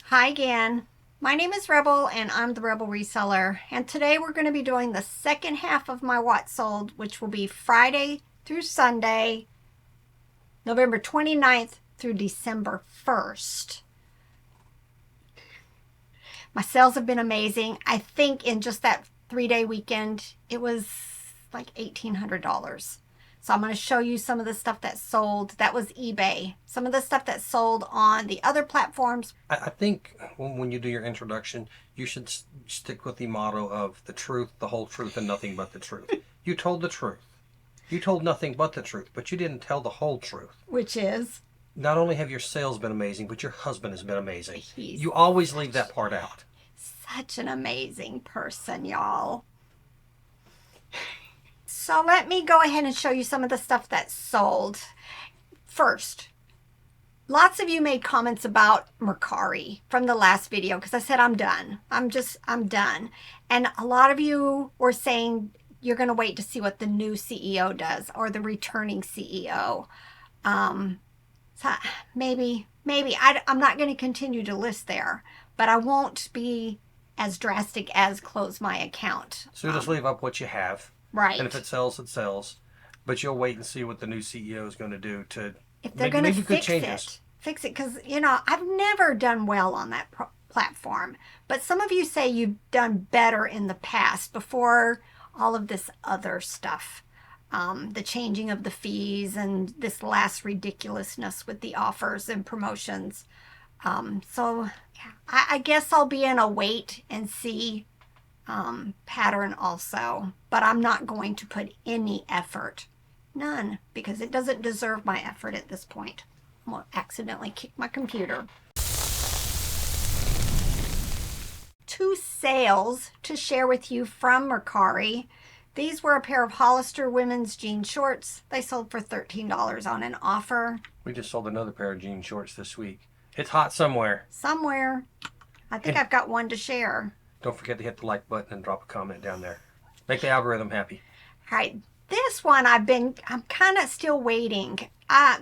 Hi again. My name is Rebel and I'm the Rebel Reseller. And today we're going to be doing the second half of my What Sold, which will be Friday through Sunday, November 29th through December 1st. My sales have been amazing. I think in just that 3-day weekend, it was like $1,800. So I'm going to show you some of the stuff that sold. That was eBay. Some of the stuff that sold on the other platforms. I think when you do your introduction, you should stick with the motto of the truth, the whole truth, and nothing but the truth. You told the truth. You told nothing but the truth, but you didn't tell the whole truth. Which is? Not only have your sales been amazing, but your husband has been amazing. He's You always leave that part out. such an amazing person, y'all. So let me go ahead and show you some of the stuff that sold. First, lots of you made comments about Mercari from the last video because I said I'm done. I'm done. And a lot of you were saying you're going to wait to see what the new CEO does or the returning CEO. So maybe I'm not going to continue to list there, but I won't be as drastic as close my account. So just leave up what you have. Right. And if it sells, it sells. But you'll wait and see what the new CEO is going to do to if they're going to fix it. Fix it, because, you know, I've never done well on that platform. But some of you say you've done better in the past before all of this other stuff. The changing of the fees and this last ridiculousness with the offers and promotions. So yeah, I guess I'll be in a wait and see pattern also. But I'm not going to put any effort. None, because it doesn't deserve my effort at this point. I'm going to accidentally kick my computer. 2 sales to share with you from Mercari. These were a pair of Hollister women's jean shorts. They sold for $13 on an offer. We just sold another pair of jean shorts this week. It's hot somewhere. Somewhere. I think I've got one to share. Don't forget to hit the like button and drop a comment down there. Make the algorithm happy. All right. This one I'm kind of still waiting.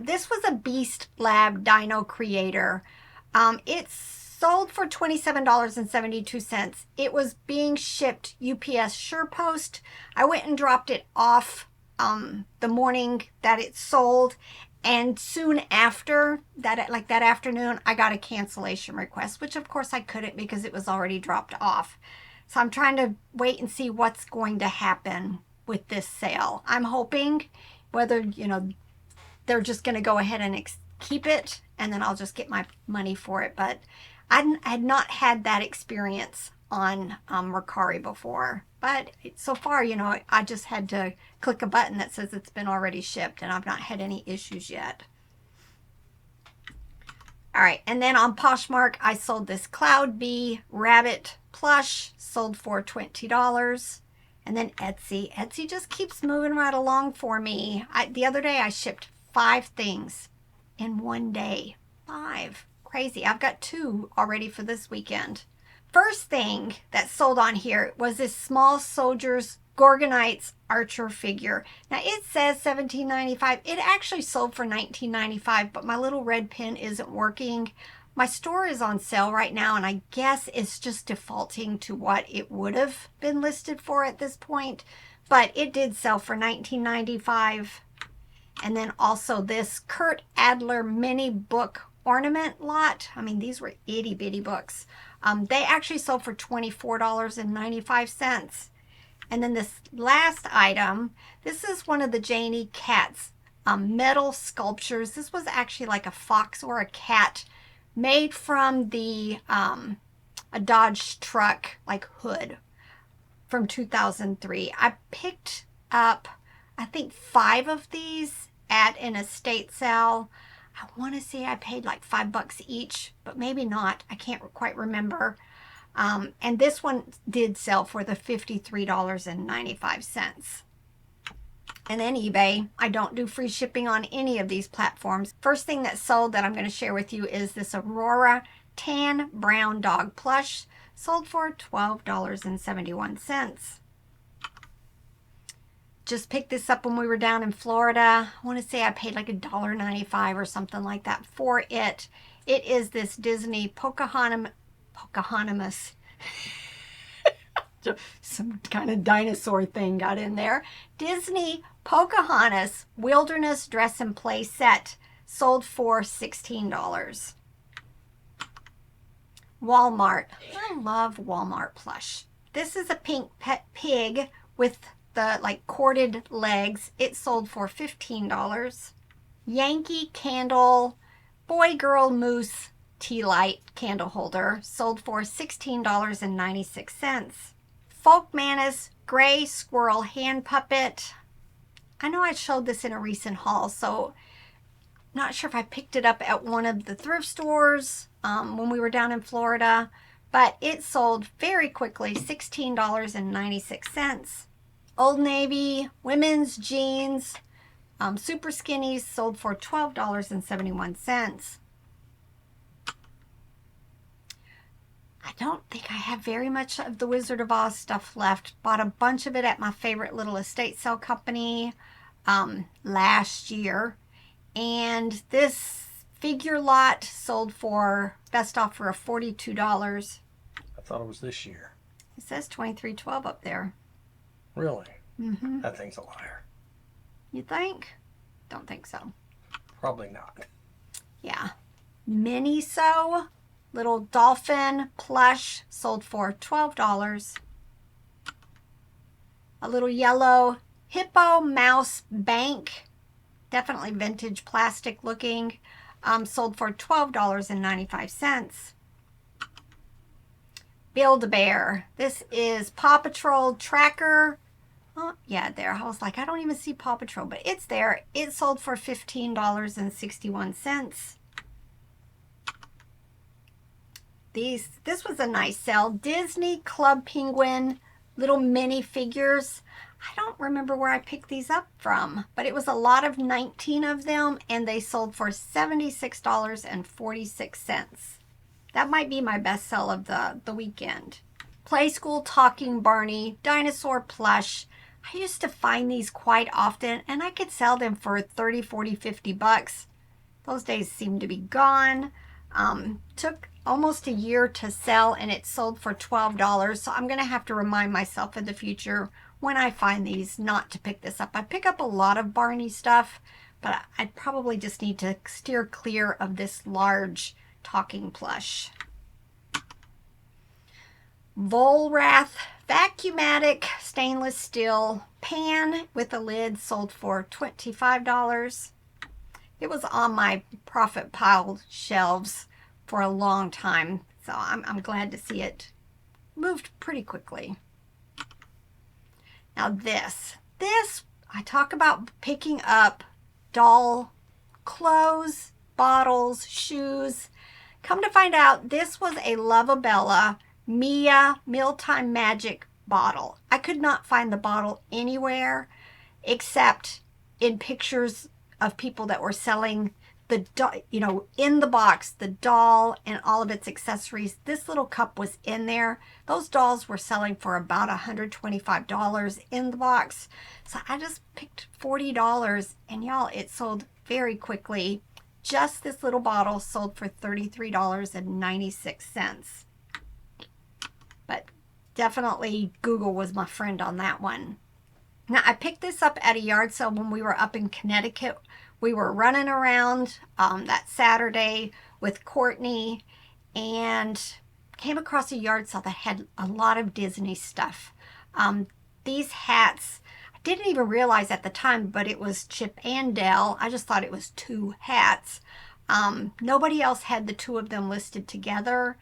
This was a Beast Lab Dino Creator. It's sold for $27.72. It was being shipped UPS SurePost. I went and dropped it off the morning that it sold. And soon after that, like that afternoon, I got a cancellation request, which of course I couldn't because it was already dropped off. So I'm trying to wait and see what's going to happen with this sale. I'm hoping whether, you know, they're just going to go ahead and keep it and then I'll just get my money for it. But I had not had that experience on Mercari before. But so far, you know, I just had to click a button that says it's been already shipped and I've not had any issues yet. All right, and then on Poshmark, I sold this Cloud Bee Rabbit plush, sold for $20. And then Etsy just keeps moving right along for me. The other day I shipped 5 things in one day. 5. Crazy. I've got 2 already for this weekend. First thing that sold on here was this Small Soldiers Gorgonites Archer figure. Now it says $17.95. It actually sold for $19.95, but my little red pen isn't working. My store is on sale right now, and I guess it's just defaulting to what it would have been listed for at this point. But it did sell for $19.95. And then also this Kurt Adler mini book ornament lot. I mean, these were itty bitty books. They actually sold for $24.95. And then this last item, this is one of the Janie Cats metal sculptures. This was actually like a fox or a cat made from the a Dodge truck like hood from 2003. I picked up, I think, 5 of these at an estate sale. I want to say I paid like $5 each, but maybe not. I can't quite remember. And this one did sell for the $53.95. And then eBay. I don't do free shipping on any of these platforms. First thing that sold that I'm going to share with you is this Aurora Tan Brown Dog Plush. Sold for $12.71. Just picked this up when we were down in Florida. I want to say I paid like $1.95 or something like that for it. It is this Disney Pocahontas, some kind of dinosaur thing got in there. Disney Pocahontas Wilderness Dress and Play Set, sold for $16. Walmart. I love Walmart plush. This is a pink pet pig with the like corded legs. It sold for $15. Yankee Candle Boy Girl Moose Tea Light candle holder, sold for $16.96. Folkmanis Gray Squirrel Hand Puppet. I know I showed this in a recent haul, so not sure if I picked it up at one of the thrift stores when we were down in Florida, but it sold very quickly, $16.96. Old Navy Women's Jeans Super Skinnies, sold for $12.71. I don't think I have very much of the Wizard of Oz stuff left. Bought a bunch of it at my favorite little estate sale company last year. And this figure lot sold for best offer of $42. I thought it was this year. It says $23.12 up there. Really? Mm-hmm. That thing's a liar. You think? Don't think so. Probably not. Yeah. Miniso little dolphin plush, sold for $12. A little yellow hippo mouse bank, definitely vintage plastic looking, sold for $12.95. Build-A-Bear. This is Paw Patrol tracker. Oh, yeah, there. I was like, I don't even see Paw Patrol, but it's there. It sold for $15.61. This was a nice sale. Disney Club Penguin little mini figures. I don't remember where I picked these up from, but it was a lot of 19 of them, and they sold for $76.46. That might be my best sell of the weekend. Play School Talking Barney Dinosaur Plush. I used to find these quite often, and I could sell them for 30, 40, 50 bucks. Those days seem to be gone. Took almost a year to sell, and it sold for $12. So I'm going to have to remind myself in the future when I find these not to pick this up. I pick up a lot of Barney stuff, but I probably just need to steer clear of this large talking plush. Volrath Vacuumatic stainless steel pan with a lid, sold for $25. It was on my profit pile shelves for a long time, so I'm glad to see it moved pretty quickly. Now this, I talk about picking up doll clothes, bottles, shoes. Come to find out, this was a Lovabella Mia Mealtime Magic bottle. I could not find the bottle anywhere except in pictures of people that were selling the, in the box, the doll and all of its accessories. This little cup was in there. Those dolls were selling for about $125 in the box. So I just picked $40, and y'all, it sold very quickly. Just this little bottle sold for $33.96. But definitely Google was my friend on that one. Now, I picked this up at a yard sale when we were up in Connecticut. We were running around that Saturday with Courtney and came across a yard sale that had a lot of Disney stuff. These hats, I didn't even realize at the time, but it was Chip and Dale. I just thought it was two hats. Nobody else had the two of them listed together,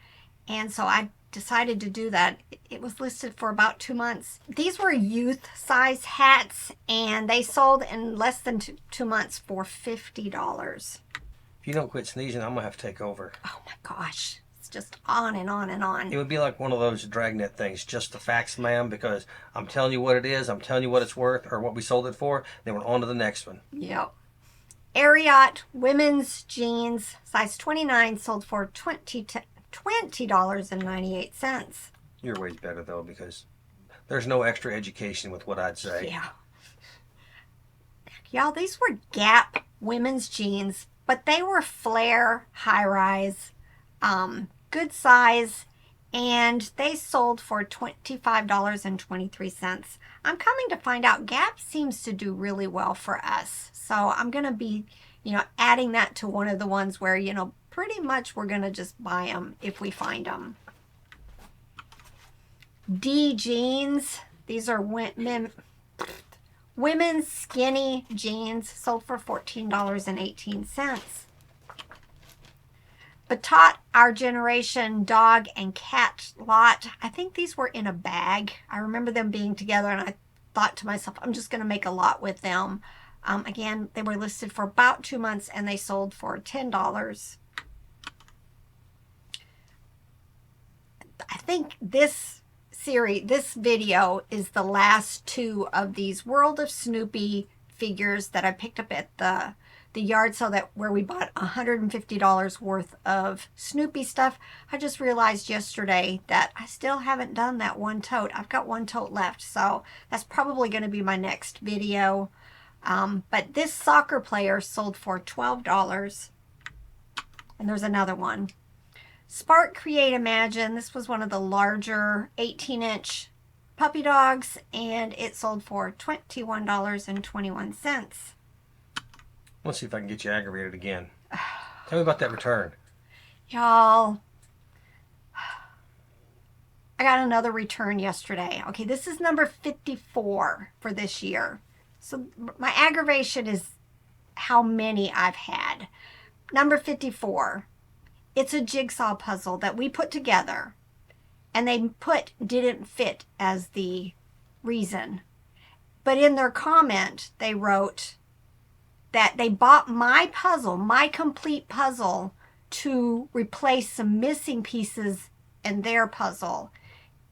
and so I decided to do that. It was listed for about 2 months. These were youth size hats, and they sold in less than 2 months for $50. If you don't quit sneezing, I'm gonna have to take over. Oh my gosh, it's just on and on and on. It would be like one of those dragnet things, just the facts, ma'am, because I'm telling you what it is, I'm telling you what it's worth, or what we sold it for, then we're on to the next one. Yep. Ariat women's jeans, size 29, sold for $20.98. Your way's better, though, because there's no extra education with what I'd say. Yeah. Y'all, these were Gap women's jeans, but they were flare high-rise, good size, and they sold for $25.23. I'm coming to find out Gap seems to do really well for us. So I'm going to be, adding that to one of the ones where, pretty much we're going to just buy them if we find them. D jeans. These are women's skinny jeans, sold for $14.18. Batot, Our Generation dog and cat lot. I think these were in a bag. I remember them being together, and I thought to myself, I'm just going to make a lot with them. Again, they were listed for about 2 months, and they sold for $10. I think this video is the last 2 of these World of Snoopy figures that I picked up at the yard sale where we bought $150 worth of Snoopy stuff. I just realized yesterday that I still haven't done that one tote. I've got one tote left, so that's probably going to be my next video. But this soccer player sold for $12. And there's another one. Spark, Create, Imagine. This was one of the larger 18-inch puppy dogs, and it sold for $21.21. Let's see if I can get you aggravated again. Tell me about that return. Y'all, I got another return yesterday. Okay, this is number 54 for this year. So my aggravation is how many I've had. Number 54. It's a jigsaw puzzle that we put together, and they put didn't fit as the reason. But in their comment, they wrote that they bought my puzzle, my complete puzzle, to replace some missing pieces in their puzzle,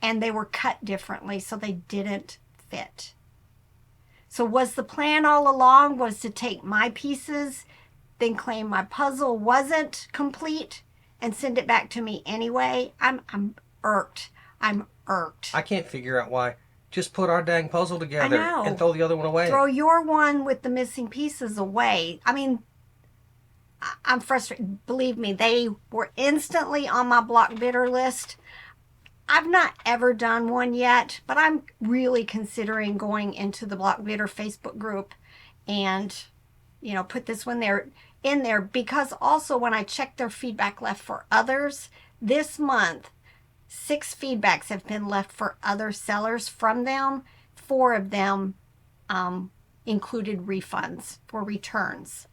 and they were cut differently, so they didn't fit. So was the plan all along was to take my pieces, then claim my puzzle wasn't complete, and send it back to me anyway? I'm irked. I'm irked. I can't figure out why. Just put our dang puzzle together and throw the other one away. Throw your one with the missing pieces away. I mean, I'm frustrated. Believe me, they were instantly on my block bidder list. I've not ever done one yet, but I'm really considering going into the block bidder Facebook group and, put this one in there, because also when I checked their feedback left for others this month, 6 feedbacks have been left for other sellers from them. 4 of them included refunds for returns.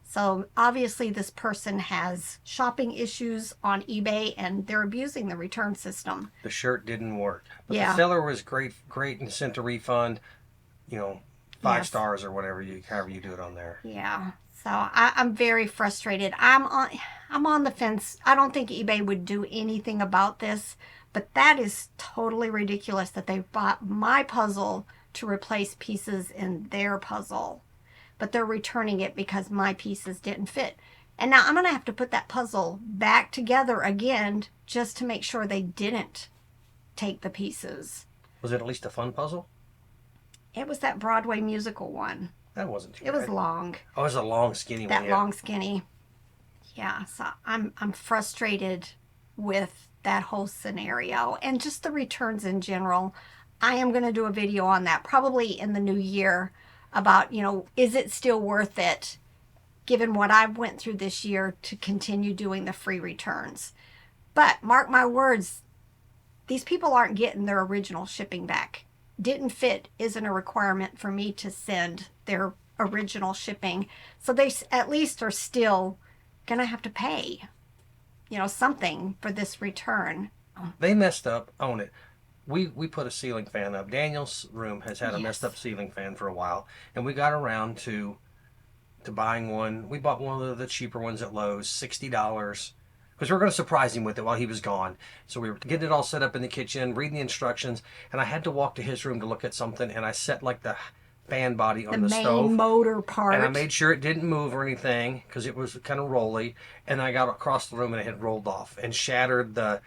So obviously this person has shopping issues on eBay, and they're abusing the return system. The shirt didn't work, but the seller was great and sent a refund. 5 stars or whatever however you do it on there. Yeah. So I'm very frustrated. I'm on the fence. I don't think eBay would do anything about this, but that is totally ridiculous that they bought my puzzle to replace pieces in their puzzle, but they're returning it because my pieces didn't fit. And now I'm going to have to put that puzzle back together again just to make sure they didn't take the pieces. Was it at least a fun puzzle? It was that Broadway musical one. That wasn't too bad. It was bad. Long. Oh, it was a long, skinny one. That long, skinny. Yeah, so I'm frustrated with that whole scenario and just the returns in general. I am going to do a video on that probably in the new year about, is it still worth it, given what I've went through this year, to continue doing the free returns. But mark my words, these people aren't getting their original shipping back. Didn't fit isn't a requirement for me to send their original shipping. So they at least are still going to have to pay, something for this return. They messed up. Own it. We put a ceiling fan up. Daniel's room has had a messed up ceiling fan for a while, and we got around to buying one. We bought one of the cheaper ones at Lowe's, $60, because we were going to surprise him with it while he was gone. So we were getting it all set up in the kitchen, reading the instructions, and I had to walk to his room to look at something, and I set the fan body on the stove. The main motor part. And I made sure it didn't move or anything because it was kind of rolly. And I got across the room and it had rolled off and shattered the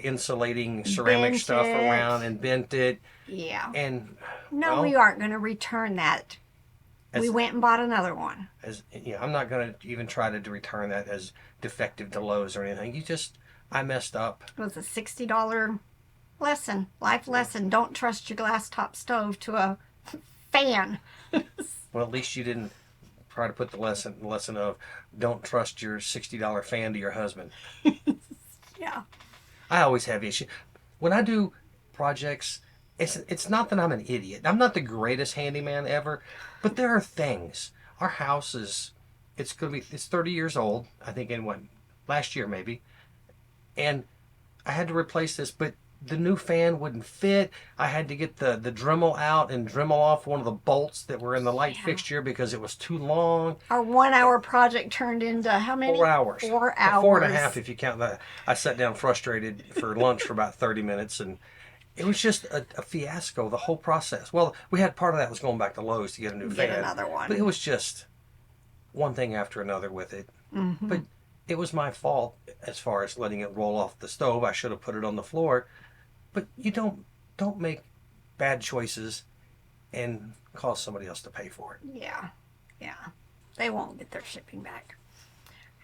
insulating ceramic stuff around and bent it. Yeah. And no, we aren't going to return that We went and bought another one. I'm not going to even try to return that as defective to Lowe's or anything. I messed up. It was a $60 life lesson. Don't trust your glass top stove to a fan. Well, at least you didn't try to put the lesson of don't trust your $60 fan to your husband. Yeah. I always have issues when I do projects. It's not that I'm an idiot. I'm not the greatest handyman ever, but there are things. Our house it's 30 years old. I think last year maybe, and I had to replace this, but the new fan wouldn't fit. I had to get the Dremel out and Dremel off one of the bolts that were in the light fixture because it was too long. Our 1 hour project turned into how many? 4 hours. 4 hours. 4.5 if you count that. I sat down frustrated for lunch for about 30 minutes, and it was just a fiasco, the whole process. Well, we had part of that was going back to Lowe's to get a new fan. Get another one. But it was just one thing after another with it. Mm-hmm. But it was my fault as far as letting it roll off the stove. I should have put it on the floor. But you don't make bad choices and cause somebody else to pay for it. Yeah. They won't get their shipping back.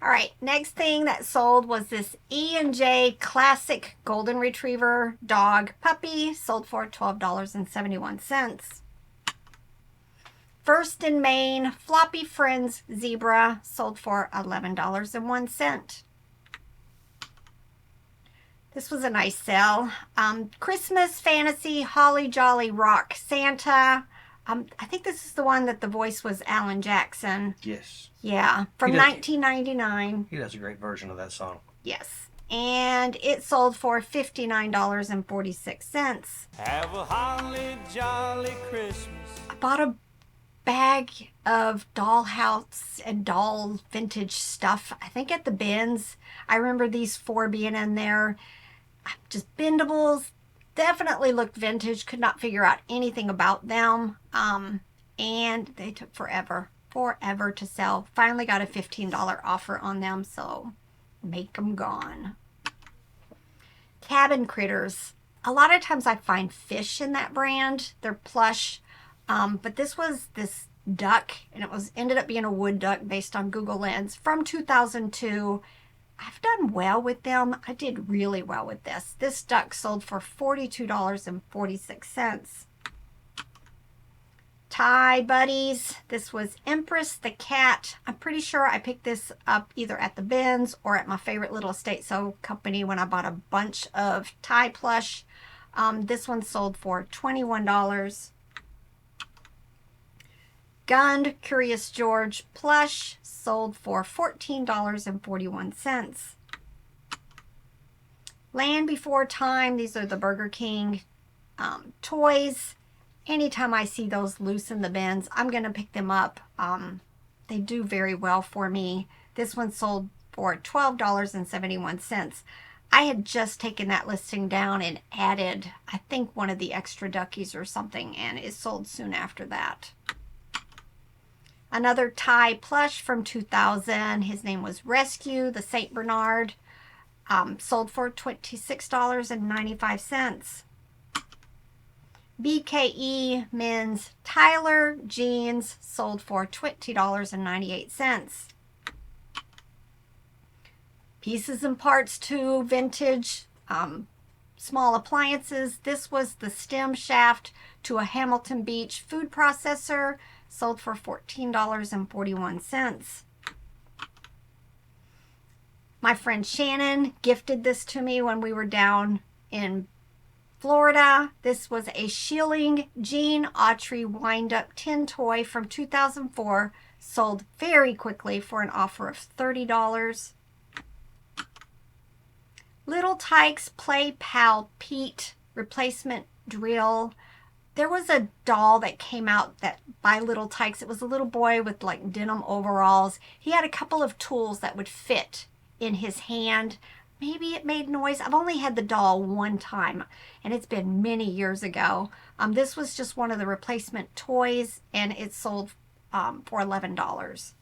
All right, next thing that sold was this E&J Classic Golden Retriever Dog Puppy, sold for $12.71. First in Maine Floppy Friends Zebra, sold for $11.01. This was a nice sale. Christmas Fantasy Holly Jolly Rock Santa. I think this is the one that the voice was Alan Jackson. Yes. Yeah, from 1999. He does a great version of that song. Yes. And it sold for $59.46. Have a holly jolly Christmas. I bought a bag of dollhouse and doll vintage stuff, I think at the bins. I remember these 4 being in there. Just bendables. Definitely looked vintage. Could not figure out anything about them. And they took forever to sell. Finally got a $15 offer on them, so make them gone. Cabin Critters. A lot of times I find fish in that brand. They're plush. But this was this duck, and it ended up being a wood duck based on Google Lens from 2002. I've done well with them. I did really well with this. This duck sold for $42.46. Tie Buddies. This was Empress the cat. I'm pretty sure I picked this up either at the bins or at my favorite little estate sale company when I bought a bunch of tie plush. This one sold for $21. Gund Curious George plush sold for $14.41. Land Before Time. These are the Burger King toys. Anytime I see those loose in the bins, I'm going to pick them up. They do very well for me. This one sold for $12.71. I had just taken that listing down and added, I think, one of the extra duckies or something, and it sold soon after that. Another tie plush from 2000. His name was Rescue, the St. Bernard. Sold for $26.95. BKE Men's Tyler Jeans sold for $20.98. Pieces and Parts to vintage small appliances. This was the stem shaft to a Hamilton Beach food processor. Sold for $14.41. My friend Shannon gifted this to me when we were down in Florida. This was a Schilling Gene Autry wind-up tin toy from 2004. Sold very quickly for an offer of $30. Little Tikes Play Pal Pete replacement drill. There was a doll that came out by Little Tikes. It was a little boy with like denim overalls. He had a couple of tools that would fit in his hand. Maybe it made noise. I've only had the doll one time, and it's been many years ago. This was just one of the replacement toys, and it sold for $11.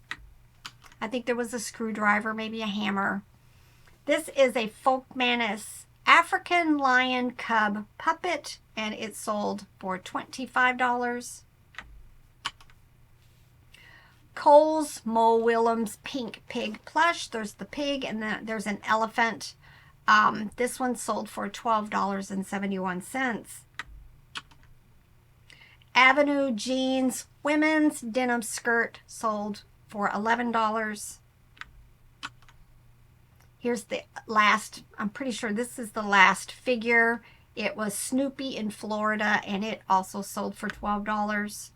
I think there was a screwdriver, maybe a hammer. This is a Folkmanis African Lion Cub puppet, and it sold for $25. Kohl's Mo Willems Pink Pig Plush. There's the pig, and then there's an elephant. This one sold for $12.71. Avenue Jeans Women's Denim Skirt sold for $11. Here's the last, I'm pretty sure this is the last figure. It was Snoopy in Florida, and it also sold for $12.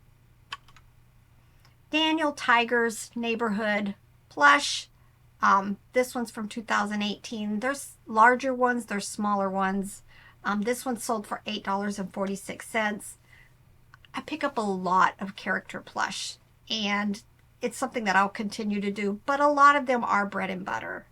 Daniel Tiger's Neighborhood Plush. This one's from 2018. There's larger ones, there's smaller ones. This one sold for $8.46. I pick up a lot of character plush, and it's something that I'll continue to do, but a lot of them are bread and butter.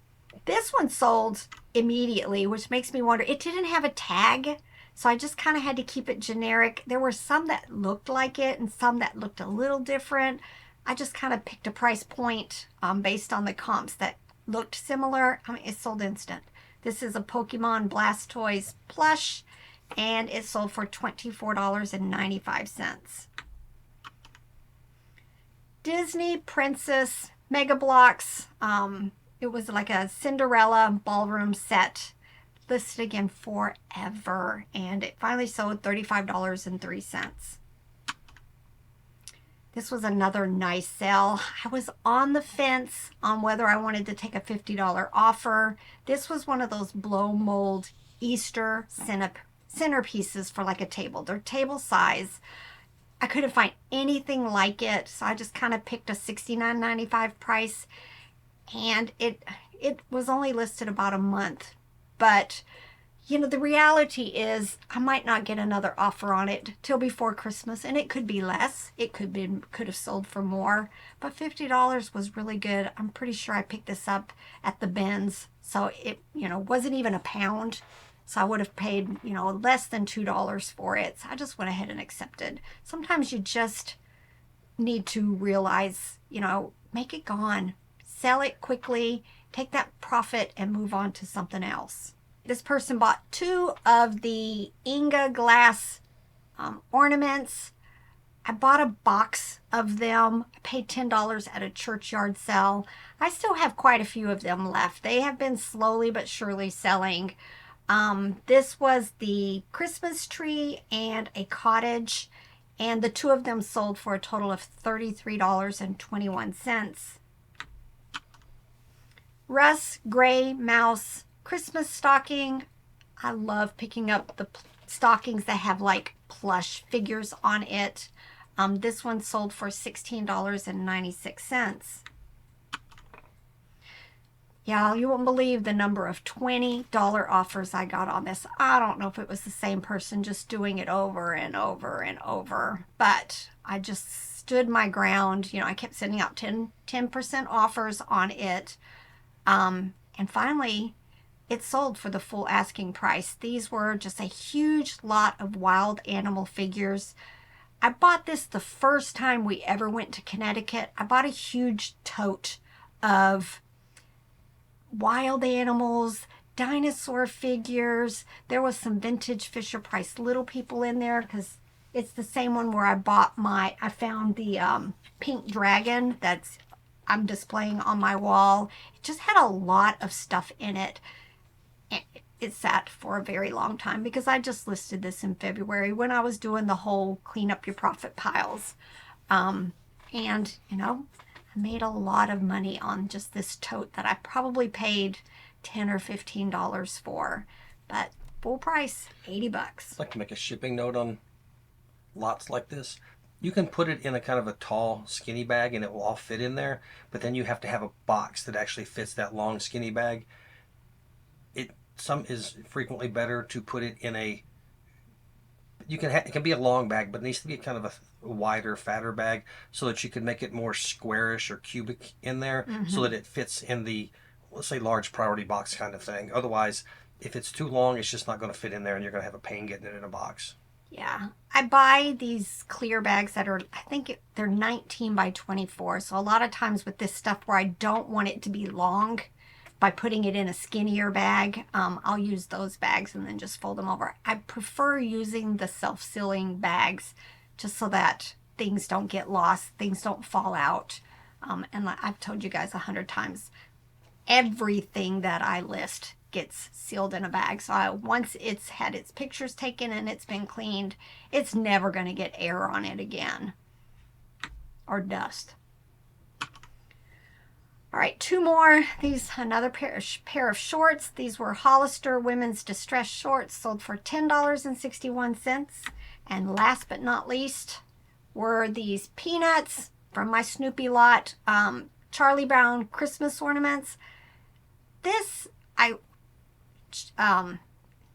This one sold immediately, which makes me wonder. It didn't have a tag, so I just kind of had to keep it generic. There were some that looked like it and some that looked a little different. I just kind of picked a price point based on the comps that looked similar. I mean, it sold instant. This is a Pokemon Blastoise plush, and it sold for $24.95. Disney Princess Mega Blocks. It was like a Cinderella ballroom set, listed again forever, and it finally sold $35.03. This was another nice sale. I was on the fence on whether I wanted to take a $50 offer. This was one of those blow mold Easter centerpieces for like a table. They're table size. I couldn't find anything like it, so I just kind of picked a $69.95 price, and it was only listed about a month. But you know, the reality is I might not get another offer on it till before Christmas, and it could be less. It could have sold for more, but $50 was really good. I'm pretty sure I picked this up at the bins, so it, you know, wasn't even a pound. So I would have paid, you know, less than $2 for it. So I just went ahead and accepted. Sometimes you just need to realize, you know, make it gone. Sell it quickly, take that profit, and move on to something else. This person bought 2 of the Inga glass ornaments. I bought a box of them. I paid $10 at a churchyard sale. I still have quite a few of them left. They have been slowly but surely selling. This was the Christmas tree and a cottage, and the 2 of them sold for a total of $33.21. Russ Gray Mouse Christmas stocking. I love picking up the stockings that have like plush figures on it. This one sold for $16.96. Yeah, you won't believe the number of $20 offers I got on this. I don't know if it was the same person just doing it over and over and over, but I just stood my ground. You know, I kept sending out 10% offers on it. And finally, it sold for the full asking price. These were just a huge lot of wild animal figures. I bought this the first time we ever went to Connecticut. I bought a huge tote of wild animals, dinosaur figures. There was some vintage Fisher-Price Little People in there, because it's the same one where I found the pink dragon that's I'm displaying on my wall. It just had a lot of stuff in it. It sat for a very long time because I just listed this in February when I was doing the whole clean up your profit piles. And, you know, I made a lot of money on just this tote that I probably paid $10 or $15 for. But full price, $80. I'd like to make a shipping note on lots like this. You can put it in a kind of a tall, skinny bag and it will all fit in there, but then you have to have a box that actually fits that long, skinny bag. Some is frequently better to put it in a, it can be a long bag, but it needs to be kind of a wider, fatter bag so that you can make it more squarish or cubic in there, so that it fits in the, let's say, large priority box kind of thing. Otherwise, if it's too long, it's just not going to fit in there and you're going to have a pain getting it in a box. Yeah, I buy these clear bags that are, I think they're 19 by 24. So a lot of times with this stuff where I don't want it to be long, by putting it in a skinnier bag, I'll use those bags and then just fold them over. I prefer using the self-sealing bags just so that things don't get lost, things don't fall out. And like I've told you guys 100 times, everything that I list gets sealed in a bag. So once it's had its pictures taken and it's been cleaned, it's never going to get air on it again or dust. All right, 2 more. These, another pair of shorts. These were Hollister women's distress shorts, sold for $10.61. And last but not least were these Peanuts from my Snoopy lot, Charlie Brown Christmas ornaments. This,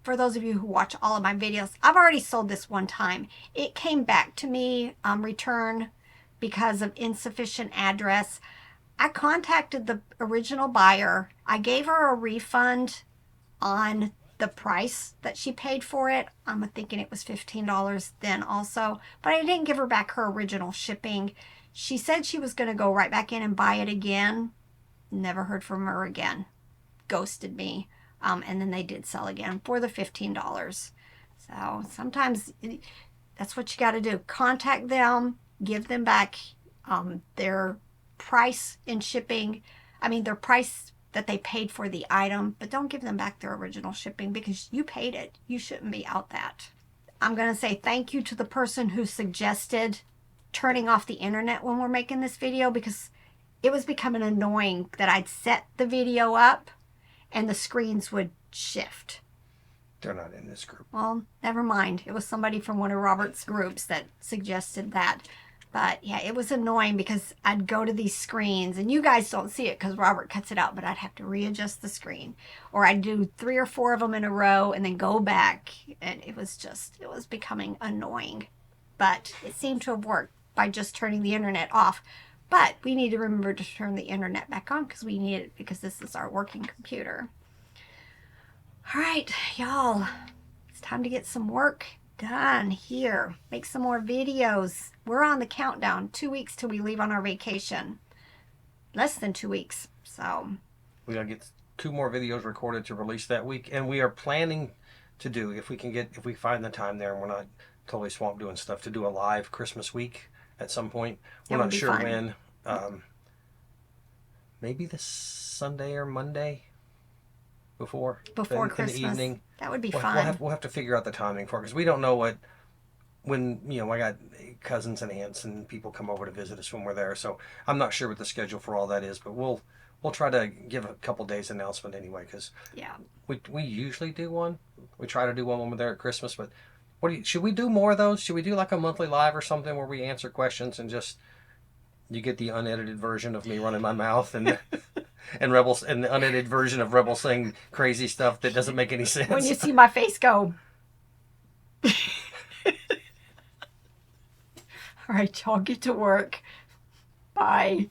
for those of you who watch all of my videos, I've already sold this one time. It came back to me, return because of insufficient address. I contacted the original buyer. I gave her a refund on the price that she paid for it. I'm thinking it was $15 then also, but I didn't give her back her original shipping. She said she was going to go right back in and buy it again. Never heard from her again. Ghosted me. And then they did sell again for the $15. So sometimes that's what you got to do. Contact them, give them back their price in shipping. I mean, their price that they paid for the item, but don't give them back their original shipping because you paid it. You shouldn't be out that. I'm going to say thank you to the person who suggested turning off the internet when we're making this video, because it was becoming annoying that I'd set the video up and the screens would shift. They're not in this group. Well, never mind. It was somebody from one of Robert's groups that suggested that. But yeah, it was annoying because I'd go to these screens and you guys don't see it because Robert cuts it out, but I'd have to readjust the screen, or I'd do 3 or 4 of them in a row and then go back. And it was becoming annoying, but it seemed to have worked by just turning the internet off. But we need to remember to turn the internet back on because we need it, because this is our working computer. All right, y'all, it's time to get some work done here. Make some more videos. We're on the countdown. 2 weeks till we leave on our vacation. Less than 2 weeks. So we gotta get 2 more videos recorded to release that week, and we are planning to do, if we find the time there and we're not totally swamped doing stuff, to do a live Christmas week at some point. We're not sure when. Maybe this Sunday or Monday before Christmas. In the evening. That would be fun. We'll have to figure out the timing for it, because we don't know when I got cousins and aunts and people come over to visit us when we're there. So I'm not sure what the schedule for all that is, but we'll try to give a couple days announcement anyway, because we usually do one. We try to do one when we're there at Christmas, but should we do more of those? Should we do like a monthly live or something where we answer questions and just you get the unedited version of me running my mouth and Rebels, and the unedited version of Rebel saying crazy stuff that doesn't make any sense. When you see my face go. All right, y'all, get to work. Bye.